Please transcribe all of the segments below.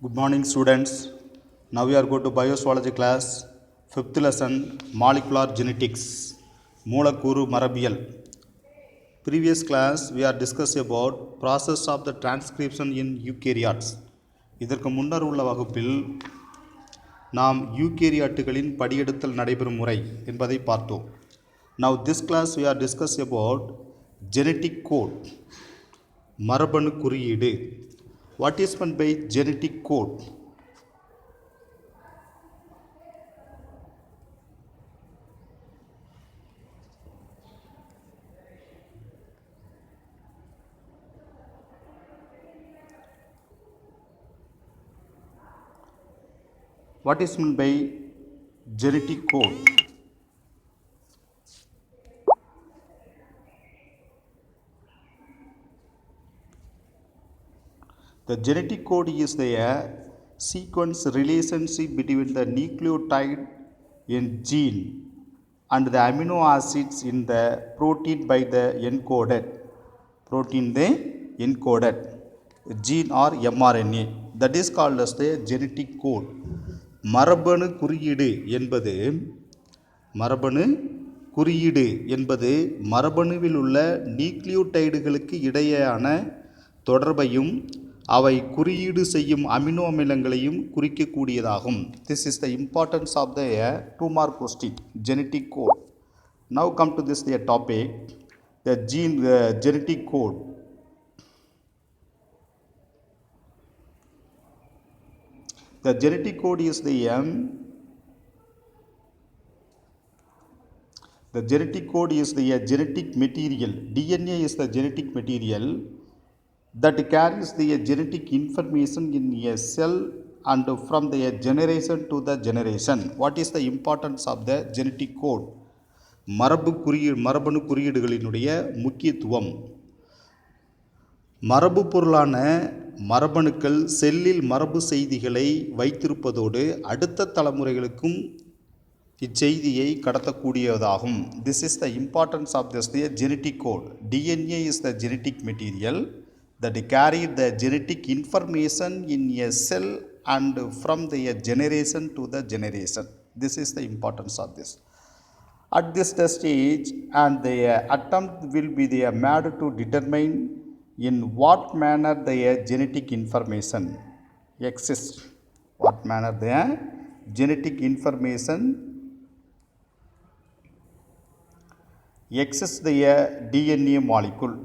Good morning, students. Now we are going to bioswology class, 5th lesson, molecular genetics, மூலக்கூறு மரபியல். Previous class we are discussed about process of the transcription in eukaryotes. இதற்கு முன்னர் உள்ள வகுப்பில் நாம் யூகேரியாட்டுகளின் படியெடுத்தல் நடைபெறும் முறை என்பதை பார்த்தோம். Now this class we are discussed about genetic code, மரபணு குறியீடு. What is meant by genetic code? What is meant by genetic code? The genetic code is the sequence relationship between the nucleotide in gene and the amino acids in the protein by the encoded gene or mRNA. That is called as the genetic code. மரபணு குறியீடு என்பது மரபணுவில் உள்ள நியூக்ளியோடைடுகளுக்கு இடையேயான தொடர்பையும் அவை குறியீடு செய்யும் amino அமிலங்களையும் குறிக்கக்கூடியதாகும். This is the importance of the 2 mark question, genetic code. Now come to this topic, the genetic code. The genetic code is the genetic material. DNA is the genetic material that carries the genetic information in a cell and from the generation to the generation. What is the importance of the genetic code? மரபணு குறியீடுகளினுடைய முக்கியத்துவம். மரபு பொருளான மரபணுக்கள் செல்லில் மரபு செய்திகளை வைத்திருப்பதோடு அடுத்த தலைமுறைகளுக்கும் இச்செய்தியை கடத்தக்கூடியதாகும். This is the importance of this genetic code. DNA is the genetic material that carry the genetic information in a cell and from the generation to the generation. This is the importance of this. At this stage, and the attempt will be made to determine in what manner the genetic information exists. What manner the genetic information exists the DNA molecule.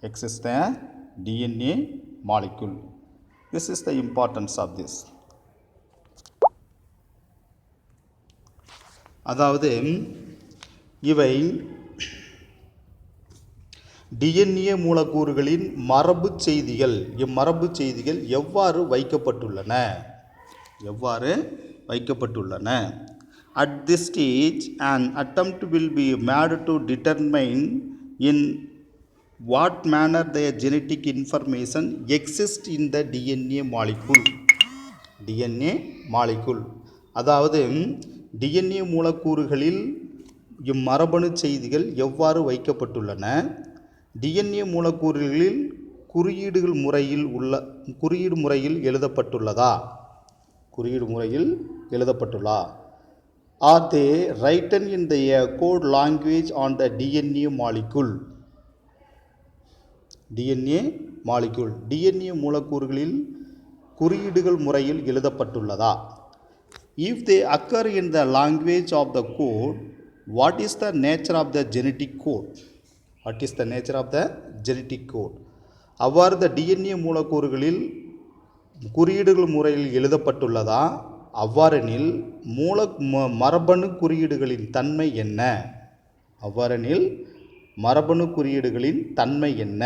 Exists the DNA molecule. This is the importance of this. அதாவது இவை DNA மூலக்கூறுகளின் மரபு செய்திகள், இம்மரபு செய்திகள் எவ்வாறு வைக்கப்பட்டுள்ளன. At this stage, an attempt will be made to determine in what manner the genetic information exists in the DNA molecule. அதாவது DNA மூலக்கூறுகளில் இம்மரபணு செய்திகள் எவ்வாறு வைக்கப்பட்டுள்ளன, DNA மூலக்கூறுகளில் குறியீடு முறையில் எழுதப்பட்டுள்ளதா? Are they written in the code language on the DNA molecule? DNA மூலக்கூறுகளில் குறியீடுகள் முறையில் எழுதப்பட்டுள்ளதா? If they occur in the language of the code, what is the nature of the genetic code? அவ்வாறு the DNA மூலக்கூறுகளில் குறியீடுகள் முறையில் எழுதப்பட்டுள்ளதா? அவ்வாறெனில் மரபணு குறியீடுகளின் தன்மை என்ன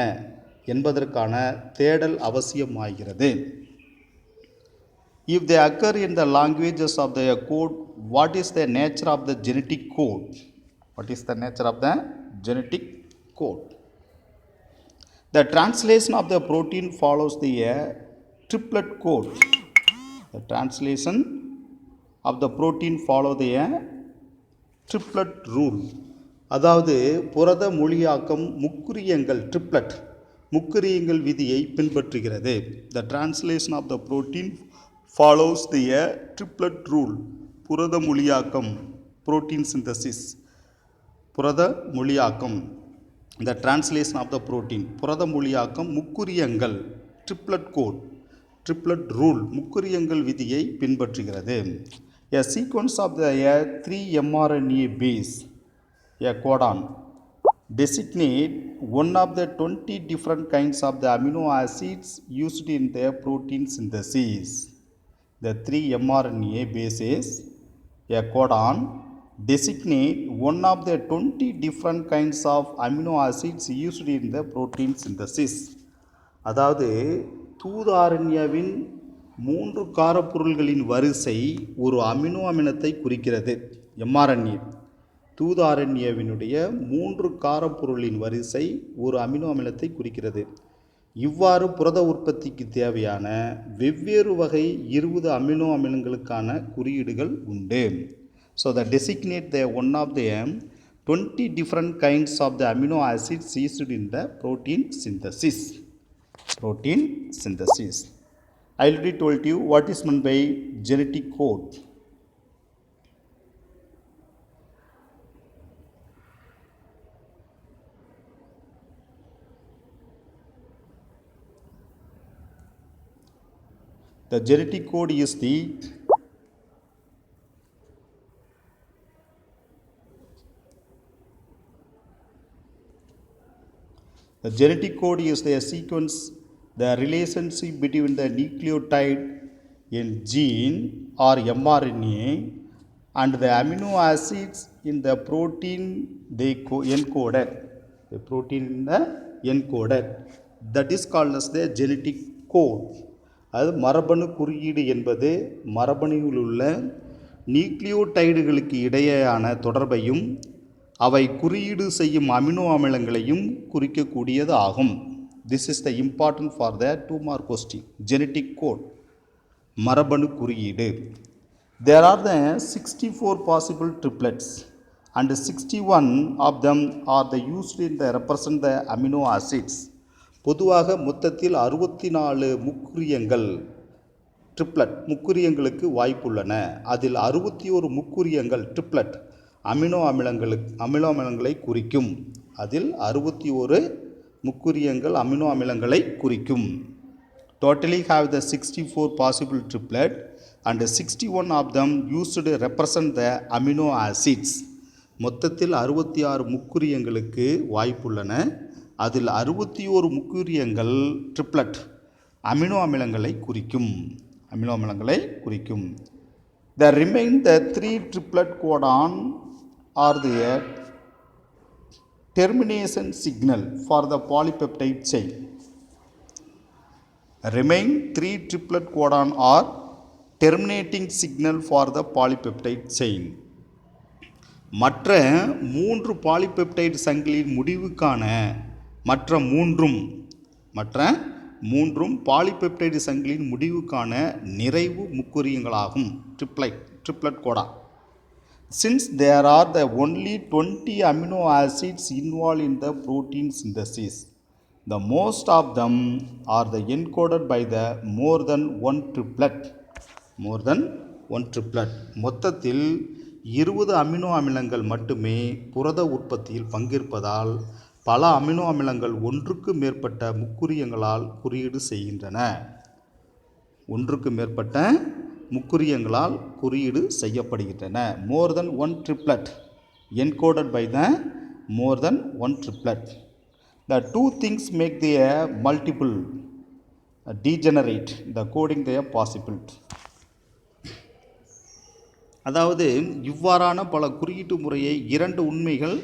என்பதற்கான தேடல் அவசியமாகிறது. If they occur in the languages of the code, what is the nature of the genetic code? The translation of the protein follows the triplet code. The translation of the protein follows the triplet rule. அதாவது புரத மொழியாக்கம் முக்குறியங்கள் triplet முக்கரியங்கள் விதியை பின்பற்றுகிறது. The translation of the protein follows the triplet rule. புரத மொழியாக்கம் protein synthesis. புரத மொழியாக்கம் the translation of the protein. புரத மொழியாக்கம் முக்குரியங்கள் triplet code. triplet rule முக்குரியங்கள் விதியை பின்பற்றுகிறது. A sequence of the 3 mRNA base, a codon, designate one of the 20 different kinds of the amino acids used in the protein synthesis. The 3 mRNA bases, a codon, designate one of the 20 different kinds of amino acids used in the protein synthesis. அதாவது தூது ஆரண்யாவின் 3 காரப்பொருள்களின் வரிசை ஒரு amino அமிலத்தை குறிக்கிறது. mRNA தூது ஆரண்யாவினுடைய 3 காரப்பொருளின் வரிசை ஒரு amino அமிலத்தை குறிக்கிறது. இவ்வாறு புரத உற்பத்திக்கு தேவையான வெவ்வேறு வகை 20 அமினோ அமிலங்களுக்கான குறியீடுகள் உண்டு. So the designate the one of the 20 different kinds of the amino acids used in the protein synthesis. Protein synthesis. I already told you what is meant by genetic code. The genetic code is the genetic code is the sequence, the relationship between the nucleotide in gene or mRNA and the amino acids in the protein they encoded. The protein in the encoded. That is called as the genetic code. அது மரபணு குறியீடு என்பது மரபணுவில் உள்ள நியூக்ளியோடைடுகளுக்கு இடையேயான தொடர்பையும் அவை குறியீடு செய்யும் அமினோ அமிலங்களையும் குறிக்கக்கூடியது ஆகும். This is the important for the 2 mark question. Genetic code. மரபணு குறியீடு. There are the 64 possible triplets and 61 of them are the used in the represent the amino acids. பொதுவாக மொத்தத்தில் 64 முக்குரியங்கள் ட்ரிப்ளட் முக்குரியங்களுக்கு வாய்ப்புள்ளன. அதில் 61 முக்குரியங்கள் ட்ரிப்ளட் அமினோ அமிலங்களை குறிக்கும். அதில் 61 முக்குரியங்கள் amino அமிலங்களை குறிக்கும். Totally have the 64 possible triplet and 61 of them used to represent the amino acids. மொத்தத்தில் 66 முக்குரியங்களுக்கு வாய்ப்புள்ளன. அதில் 61 முக்குரியங்கள் triplet amino அமிலங்களை குறிக்கும். The remain the 3 triplet codon are the termination signal for the polypeptide chain. Remain 3 triplet codon are terminating signal for the polypeptide chain. மற்ற 3 polypeptide சங்கிலியின் முடிவுக்கான மற்ற மூன்றும் polypeptide சங்கிலியின் முடிவுக்கான நிறைவு முக்குரியங்களாகும். Triplet Kota. Since there are the only 20 amino acids involved in the protein synthesis, the most of them are the encoded by the more than one triplet. மொத்தத்தில் 20 amino அமிலங்கள் மட்டுமே புரத உற்பத்தியில் பங்கேற்பதால் பல அமினோ அமிலங்கள் ஒன்றுக்கு மேற்பட்ட முக்குரியங்களால் குறியீடு செய்கின்றன. செய்யப்படுகின்றன. More than one triplet encoded by the more than one triplet. The two things make the multiple degenerate the coding they are possible. அதாவது இவ்வாறான பல குறியீட்டு முறையை 2 உண்மைகள்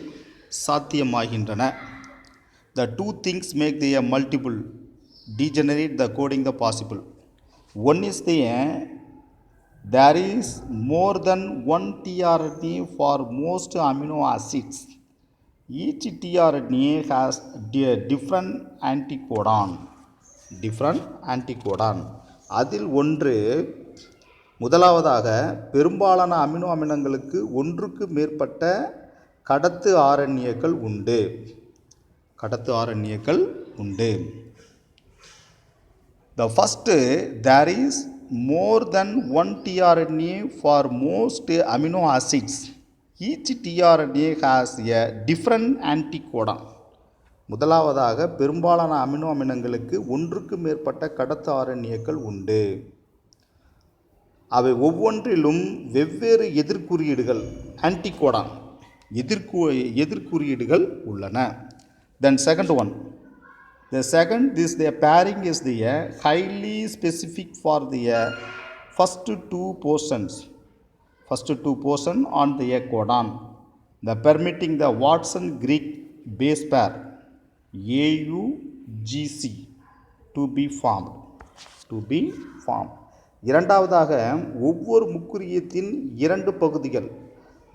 சாத்தியமாகின்றன. The two things make the multiple degenerate the coding the possible. One is there is more than one tRNA for most amino acids. Each tRNA has a different anticodon. அதில் முதலாவதாக பெரும்பாலான amino அமிலங்களுக்கு ஒன்றுக்கு மேற்பட்ட கடத்து ஆர்என்ஏக்கள் உண்டு. The first, there is more than one tRNA for most amino acids. Each tRNA has a different anticodon. முதலாவதாக பெரும்பாலான amino அமிலங்களுக்கு ஒன்றுக்கு மேற்பட்ட கடத்த ஆர்என்ஏக்கள் உண்டு. அவை ஒவ்வொன்றிலும் வெவ்வேறு எதிர்குறியீடுகள் ஆன்டிகோடான் எதிர்குறியீடுகள் உள்ளன. Then second one. The second, the pairing is the highly specific for the first two portions on the codon, the permitting the Watson-Crick base pair AUGC to be formed. இரண்டாவதாக ஒவ்வொரு முக்குறியத்தின் இரண்டு பகுதிகள்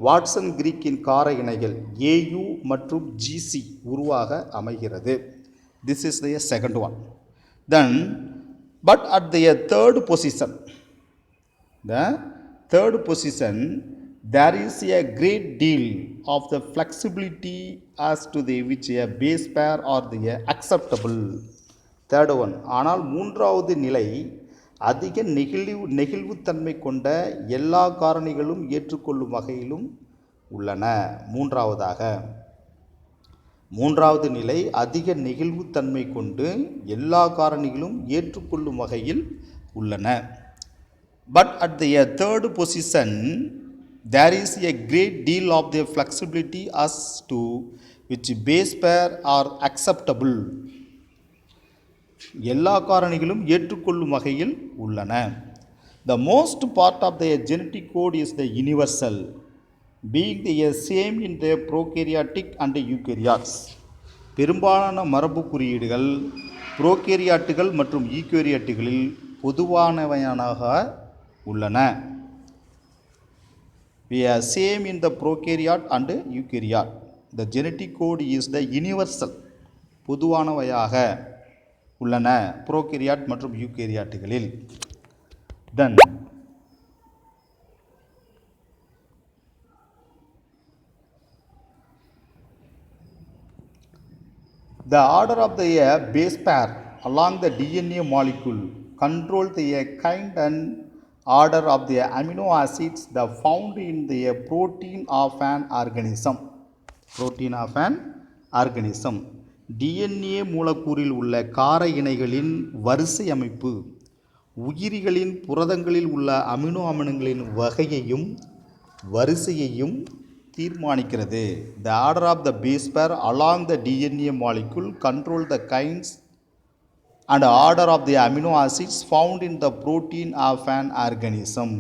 வாட்சன் கிரீக்கின் கார இணைகள் AU மற்றும் GC உருவாக அமைகிறது. This is the second one. Then, but at the third position, there is a great deal of the flexibility as to the which a base pair or the acceptable. Third one. ஆனால் மூன்றாவது நிலை அதிக நெகிழ்வுத்தன்மை கொண்ட எல்லா காரணிகளும் ஏற்றுக்கொள்ளும் வகையிலும் உள்ளன. மூன்றாவது நிலை அதிக நெகிழ்வுத்தன்மை கொண்டு எல்லா காரணிகளும் ஏற்றுக்கொள்ளும் வகையில் உள்ளன. But at the third position, there is a great deal of the flexibility as to which base pair are acceptable. எல்லா காரணிகளும் ஏற்றுக்கொள்ளும் வகையில் உள்ளன. The most part of the genetic code is the universal, being the same in the prokaryotic and eukaryotes. பெரும்பாலான மரபு குறியீடுகள் புரோகேரியாட்டுகள் மற்றும் ஈகேரியாட்டுகளில் பொதுவானவையாக உள்ளன. We are same in the prokaryote and eukaryote. The genetic code is the universal, பொதுவானவையாக உள்ளன புரோகேரியாட் மற்றும் யூகேரியாட்டுகளில். Then the order of the base pair along the DNA molecule control the kind and order of the amino acids that found in the protein of an organism. DNA மூலக்கூறில் உள்ள கார இணைகளின் வரிசை அமைப்பு உயிரிகளின் புரதங்களில் உள்ள amino அமிலங்களின் வகையையும் வரிசையையும் தீர்மானிக்கிறது. The order of the base pair along the DNA molecule control the kinds and order of the amino acids found in the protein of an organism.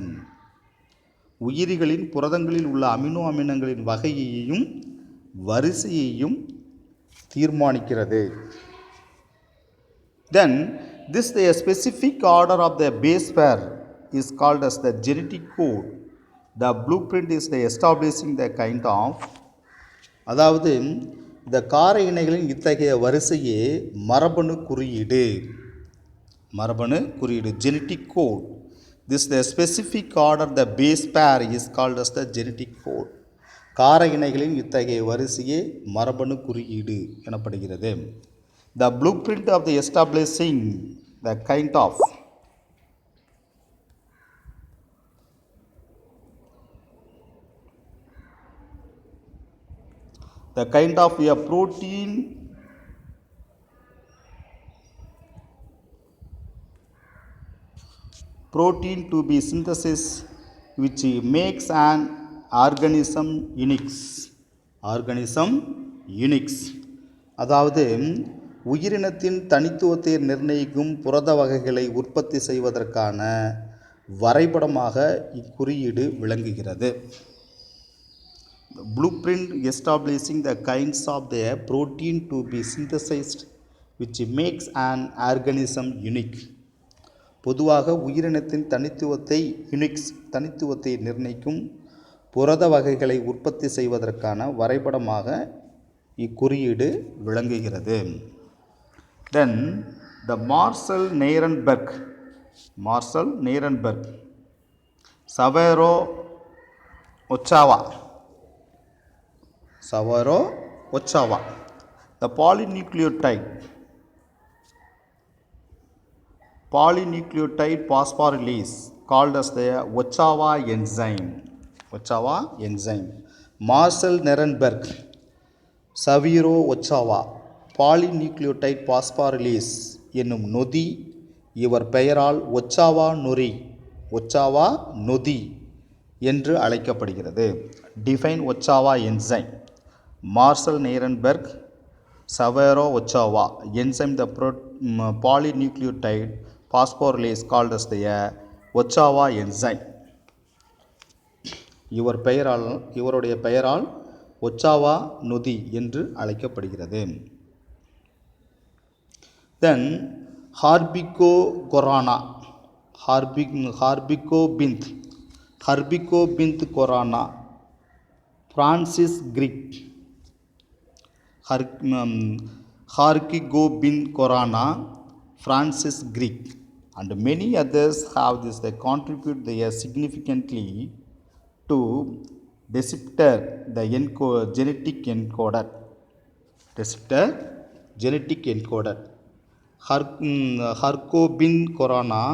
உயிரிகளின் புரதங்களில் உள்ள அமினோ அமிலங்களின் வகையையும் வரிசையையும் தீர்மானிக்கிறது. Then this the specific order of the base pair is called as the genetic code. The blueprint is the establishing the kind of, அதாவது இந்த கார இணைகளின் இத்தகைய வரிசையே மரபணு குறியீடு genetic code. This the specific order the base pair is called as the genetic code. கார இணைகளின் இத்தகைய வரிசையே மரபணு குறியீடு எனப்படுகிறது. The blueprint of the establishing the kind of, a protein to be synthesis which makes an organism unique. அதாவது உயிரினத்தின் தனித்துவத்தை நிர்ணயிக்கும் புரத வகைகளை உற்பத்தி செய்வதற்கான வரைபடமாக இக்குறியீடு விளங்குகிறது. Blueprint establishing the kinds of the protein to be synthesized which makes an organism unique. பொதுவாக உயிரினத்தின் தனித்துவத்தை நிர்ணயிக்கும் புரத வகைகளை உற்பத்தி செய்வதற்கான வரைபடமாக இக்குறியீடு விளங்குகிறது. Then the Marshall Nirenberg, Savaro Ochoa, the polynucleotide polynucleotide phosphorylase called as the Ochoa enzyme. Ochoa enzyme. Marcel Nirenberg, Severo Ochoa polynucleotide phosphorylase என்னும் நொதி இவர் பெயரால் ஒச்சாவா நொதி என்று அழைக்கப்படுகிறது. Define Ochoa enzyme. Marcel Nirenberg, Severo Ochoa enzyme the polynucleotide phosphorylase called as the Ochoa enzyme. இவருடைய பெயரால் Ochoa நொதி என்று அழைக்கப்படுகிறது. Then Hargobind Khorana, Francis Crick, Hargobind Khorana, Francis Crick, and many others have this. They contribute significantly to decipher the genetic encoder. Hargobind Khorana,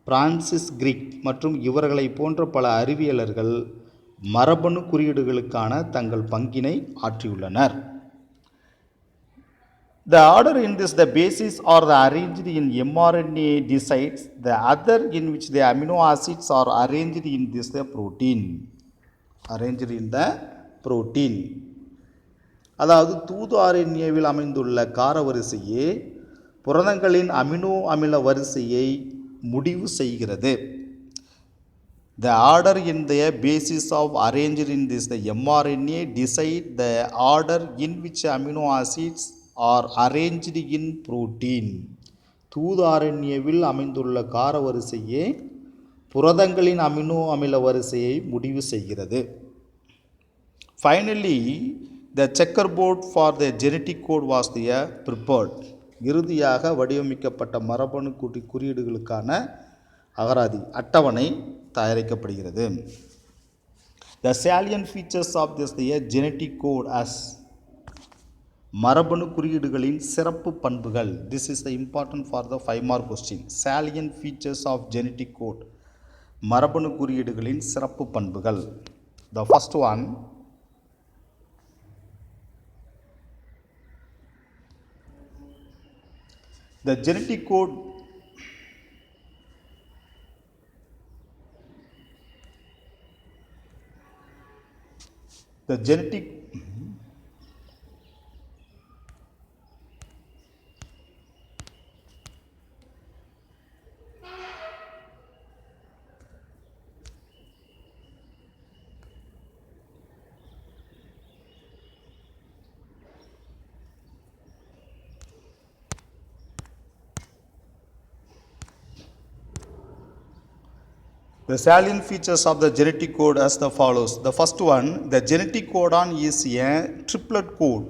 Francis Crick மற்றும் இவர்களை போன்ற பல அறிவியலர்கள் மரபணு குறியீடுகளுக்கான தங்கள் பங்கினை ஆற்றியுள்ளனர். The order in this, the bases are arranged in mRNA decides the other in which the amino acids are arranged in this the protein. அதாவது தூது RNAவில் அமைந்துள்ள காரவரிசையே புரதங்களின் அமினோ அமில வரிசையை முடிவு செய்கிறது. The order in the basis of arranged in this the mRNA decide the order in which amino acids are arranged in protein. தூது RNAவில் அமைந்துள்ள காரவரிசையே புரதங்களின் அமினோ அமில வரிசையை முடிவு செய்கிறது. Finally, the checkerboard for the genetic code was prepared. இறுதியாக வடிவமைக்கப்பட்ட மரபணு குறியீடுகளுக்கான அகராதி அட்டவணை தயாரிக்கப்படுகிறது. The salient features of this genetic code as மரபணு குறியீடுகளின் சிறப்பு பண்புகள். This is the important for the 5 mark question. Salient features of genetic code. மரபணு குறியீடுகளின் சிறப்பு பண்புகள். The first one, the genetic code The salient features of the genetic code as the follows. The first one, the genetic codon is a triplet code,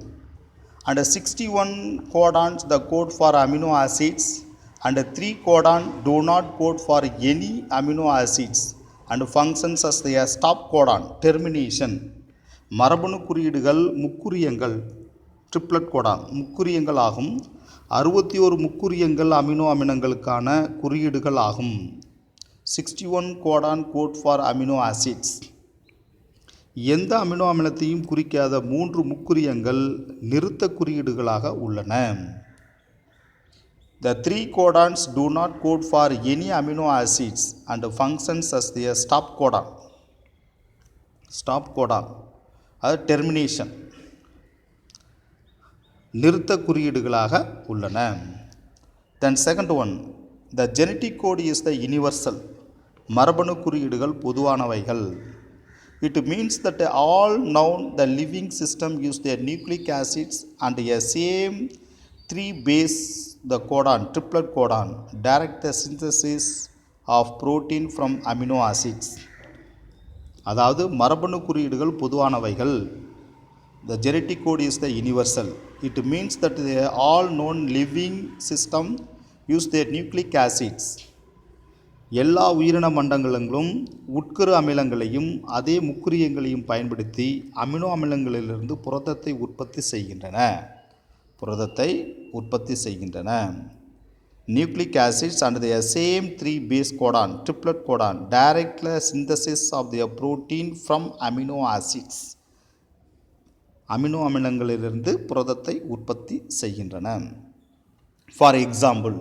and 61 codons the code for amino acids, and 3 codon do not code for any amino acids and functions as the stop codon, termination. மரபணு குறியீடுகள் முக்குறியங்கள், triplet Godan முக்குறியங்கள் ஆகும். 61 முக்குறியங்கள் amino அமிலங்களுக்கான குறியீடுகள் ஆகும். 61 codon code for amino acids. எந்த amino அமிலத்தையும் குறிக்காத 3 முக்குறியங்கள் நிறுத்த குறியீடுகளாக உள்ளன. The 3 codons do not code for any amino acids and functions as the stop codon. அது termination, நிறுத்த குறியீடுகளாக உள்ளன. Then second one, the genetic code is the universal. மரபணு குறியீடுகள் பொதுவானவைகள். It means that all known the living system use their nucleic acids and a same 3 base the codon, triplet codon, direct the synthesis of protein from amino acids. அதாவது மரபணு குறியீடுகள் பொதுவானவைகள். The genetic code is the universal. It means that all known living system use their nucleic acids. எல்லா உயிரின மண்டலங்களும் உட்கரு அமிலங்களையும் அதே முக்குறியங்களையும் பயன்படுத்தி amino அமிலங்களிலிருந்து புரதத்தை உற்பத்தி செய்கின்றன. nucleic acids and the same 3 base codon, triplet codon, direct synthesis of their protein from amino acids. Amino அமிலங்களிலிருந்து புரதத்தை உற்பத்தி செய்கின்றன. For example,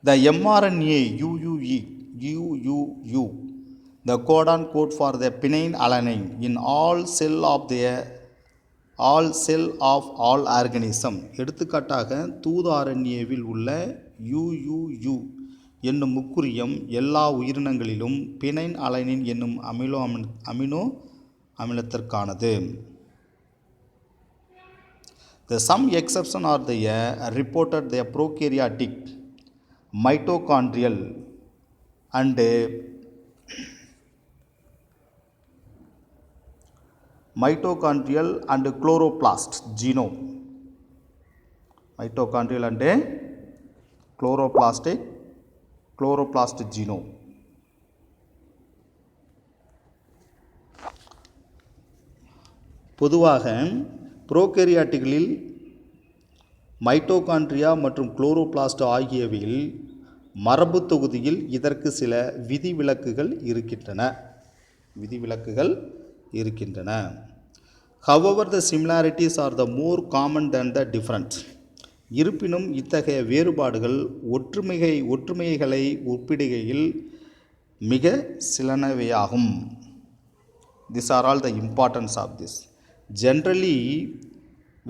the mRNA UUU, the codon code for the phenylalanine in all cell of all organism. எடுத்துக்காட்டாக தூது RNAவில் உள்ள UUU என்னும் முக்குறியம் எல்லா உயிரினங்களிலும் பினைன் alanine என்னும் amino அமிலத்திற்கானது. The some exception are the reported the prokaryotic, mitochondrial and chloroplast genome. Mitochondrial and chloroplast genome. பொதுவாக புரோகேரியாட்டுகளில் mitochondria மற்றும் chloroplast ஆகியவையில் மரபு தொகுதியில் இதற்கு சில விதிவிலக்குகள் இருக்கின்றன. However, the similarities are the more common than the different. இருப்பினும் இத்தகைய வேறுபாடுகள் ஒற்றுமைகளை ஒப்பிடுகையில் மிக சிலனவையாகும். These are all the importance of this. Generally,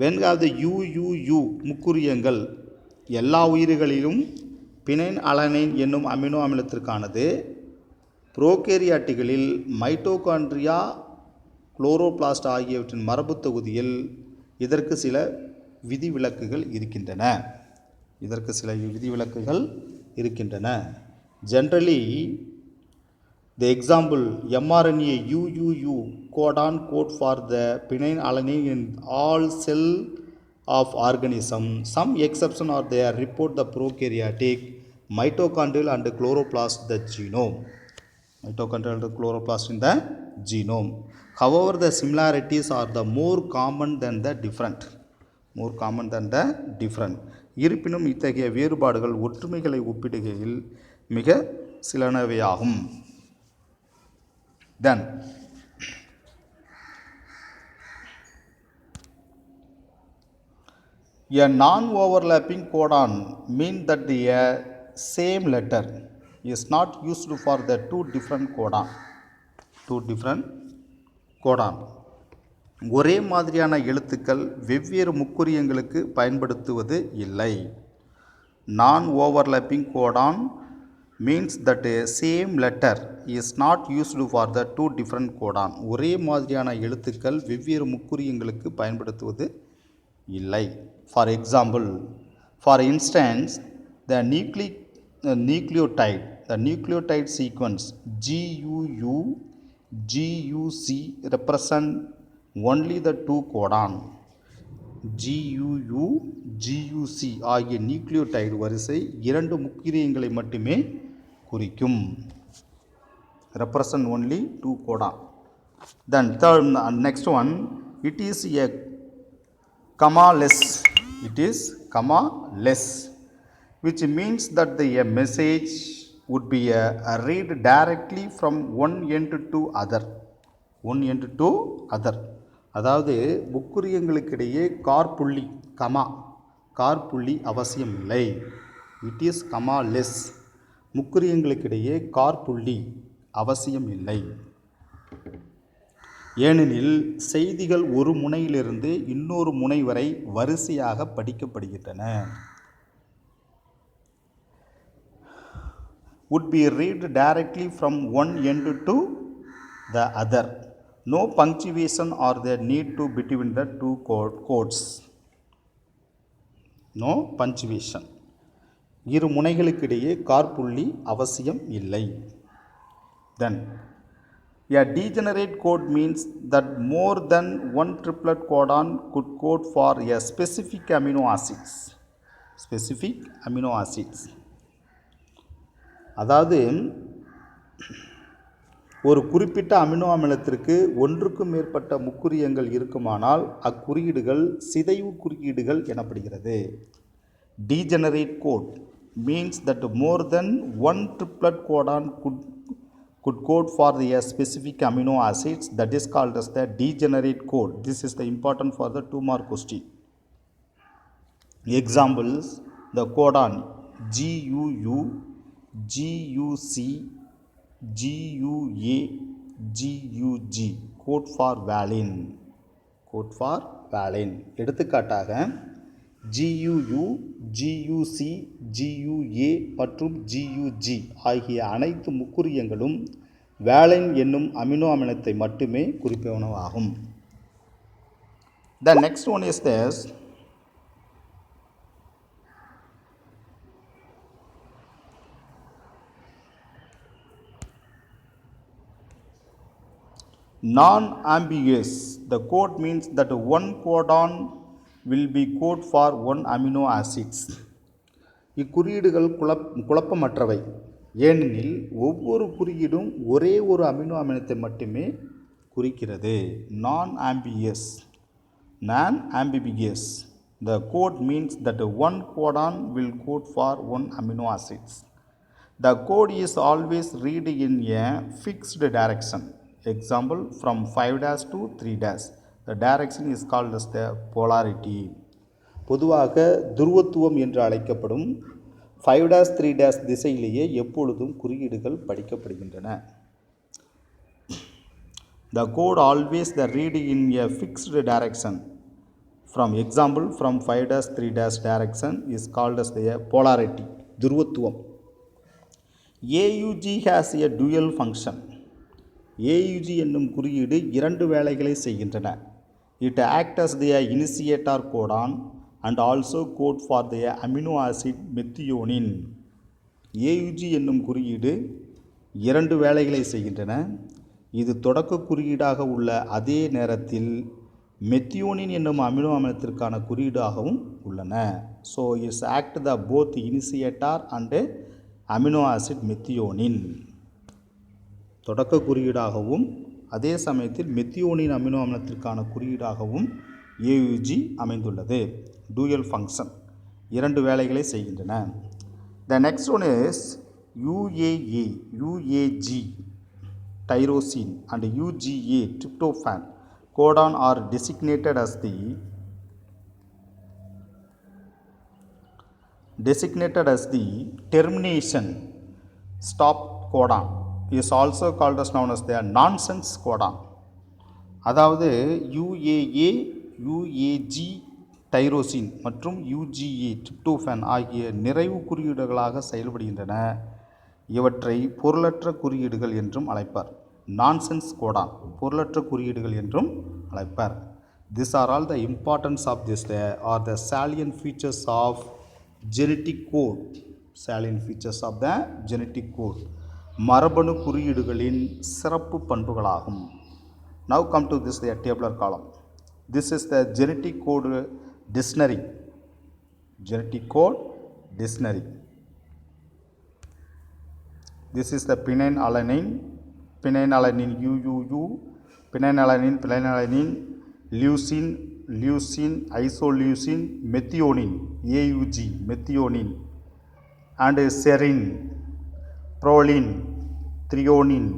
when we have the UUU முக்குறியங்கள் எல்லா உயிர்களிலும் பினைன் அலனைன் என்னும் அமினோ அமிலத்திற்கானது. புரோகேரியாட்டுகளில் மைட்டோகாண்ட்ரியா, குளோரோபிளாஸ்ட் ஆகியவற்றின் மரபு தொகுதியில் இதற்கு சில விதிவிலக்குகள் இருக்கின்றன. Generally, the example mRNA UUU codon code for the phenylalanine in all cell of organism. Some exception are there. Report the prokaryotic, mitochondrial and chloroplast the genome. Mitochondrial and chloroplast in the genome. However, the similarities are the more common than the different. இருப்பினும் இத்தகைய வேறுபாடுகள் ஒற்றுமைகளை ஒப்பிடுகையில் மிக சிலனவையாகும். Then, a non-overlapping codon means that the same letter is not used for the two different codon. ஒரே மாதிரியான எழுத்துக்கள் வெவ்வேறு முக்குறியங்களுக்கு பயன்படுத்துவது இல்லை. Non-overlapping codon means that a same letter is not used for the two different codon. ஒரே மாதிரியான எழுத்துக்கள் வெவ்வேறு முக்குறியங்களுக்கு பயன்படுத்துவது இல்லை. For example, for instance, the nucleotide sequence GUC represent only the two codon. GUC ஆகிய நியூக்ளியோடைடு வரிசை இரண்டு முக்கியங்களை மட்டுமே குறிக்கும். Represent only two codon. Then next one, it is a comma-less. Which means that the message would be a read directly from one end to other. அதாவது முக்குறியங்களுக்கிடையே கார்புள்ளி அவசியம் இல்லை. It is கமாலெஸ். முக்குறியங்களுக்கிடையே கார்புள்ளி அவசியம் இல்லை. ஏனெனில் செய்திகள் ஒரு முனையிலிருந்து இன்னொரு முனை வரை வரிசையாக படிக்கப்படுகின்றன. would be read directly from one end to the other. No punctuation or the need to between the two codes. No punctuation. இரு முனைகளுக்கிடையே கார்புள்ளி அவசியம் இல்லை. Then, a degenerate code means that more than one triplet codon could code for a specific amino acids. அதாவது ஒரு குறிப்பிட்ட amino அமிலத்திற்கு ஒன்றுக்கும் மேற்பட்ட முக்குறியங்கள் இருக்குமானால் அக்குறியீடுகள் சிதைவு குறியீடுகள் எனப்படுகிறது. Degenerate code means that more than one triplet codon could code for the specific amino acids, that is called as the degenerate code. This is the important for the 2-mark question. Examples: the codon GUU, GUC, GUA, GUG, code for valine. Code for valine. எடுத்துக்காட்டாக GUU, GUC, GUA மற்றும் GUG ஆகிய அனைத்து முக்குறியங்களும் வேலைன் என்னும் amino அமிலத்தை மட்டுமே குறிப்பனவாகும். The next one is this. Non-ambiguous. The code means that one codon will be code for one amino acids. இக்குறியீடுகள் குழப்பமற்றவை, ஏனெனில் ஒவ்வொரு குறியீடும் ஒரே ஒரு அமினோ அமிலத்தை மட்டுமே குறிக்கிறது. Non-ambiguous. Non-ambiguous. The code means that one codon will code for one amino acids. The code is always read in a fixed direction. Example, from 5' to 3'. The direction is called as the polarity. பொதுவாக துருவத்துவம் என்று அழைக்கப்படும் 5' 3' திசையிலேயே எப்பொழுதும் குறியீடுகள் படிக்கப்படுகின்றன. The code always the read in a fixed direction. From example, from 5' 3' direction is called as the polarity. துருவத்துவம். AUG has a dual function. AUG என்னும் குறியீடு இரண்டு வேலைகளை செய்கின்றன. It acts as the initiator codon and also code for the amino acid methionine. AUG என்னும் குறியீடு இரண்டு வேலைகளை செய்கின்றன. இது தொடக்க குறியீடாக உள்ள அதே நேரத்தில் மெத்தியோனின் என்னும் அமினோ அமிலத்திற்கான குறியீடாகவும் உள்ளன. So it's act the both initiator and amino acid methionine. தொடக்க குறியீடாகவும் அதே சமயத்தில் மெத்தியோனின் அமினோ அமிலத்திற்கான குறியீடாகவும் AUG அமைந்துள்ளது. டூயல் ஃபங்க்ஷன், இரண்டு வேலைகளை செய்கின்றன. The next one is UAA, UAG tyrosine and UGA tryptophan codon are designated as the termination stop codon. Is also called as known as the nonsense codon. அதாவது UAA, UAG tyrosine மற்றும் UGA tryptophan ஆகிய நிறைவு குறியீடுகளாக செயல்படுகின்றன. இவற்றை பொருளற்ற குறியீடுகள் என்றும் அழைப்பார். Nonsense Godan, பொருளற்ற குறியீடுகள் என்றும் அழைப்பார். These are all the importance of this are the salient features of genetic code. Salient features of the genetic code. மரபணு குறியீடுகளின் சிறப்பு பண்புகளாகும். Now come to this the tabular column. This is the genetic code dictionary. Genetic code dictionary. This is the phenylalanine, phenylalanine UUU, phenylalanine, leucine, isoleucine, methionine, AUG, methionine, and serine, proline, threonine,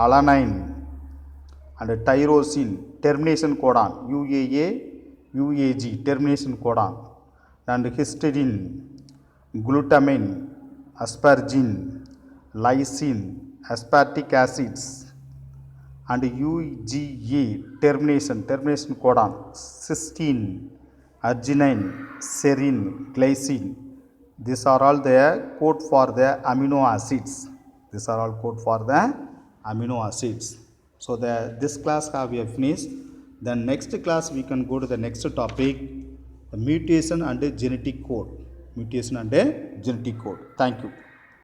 alanine, and tyrosine, termination codon, UAA, UAG, termination codon, and histidine, glutamine, asparagine, lysine, aspartic acids, and UGA, termination codon, cysteine, arginine, serine, glycine. These are all the code for the amino acids. These are all code for the amino acids. So this class have we finished. Then next class we can go to the next topic, the mutation and genetic code. Mutation and genetic code. Thank you.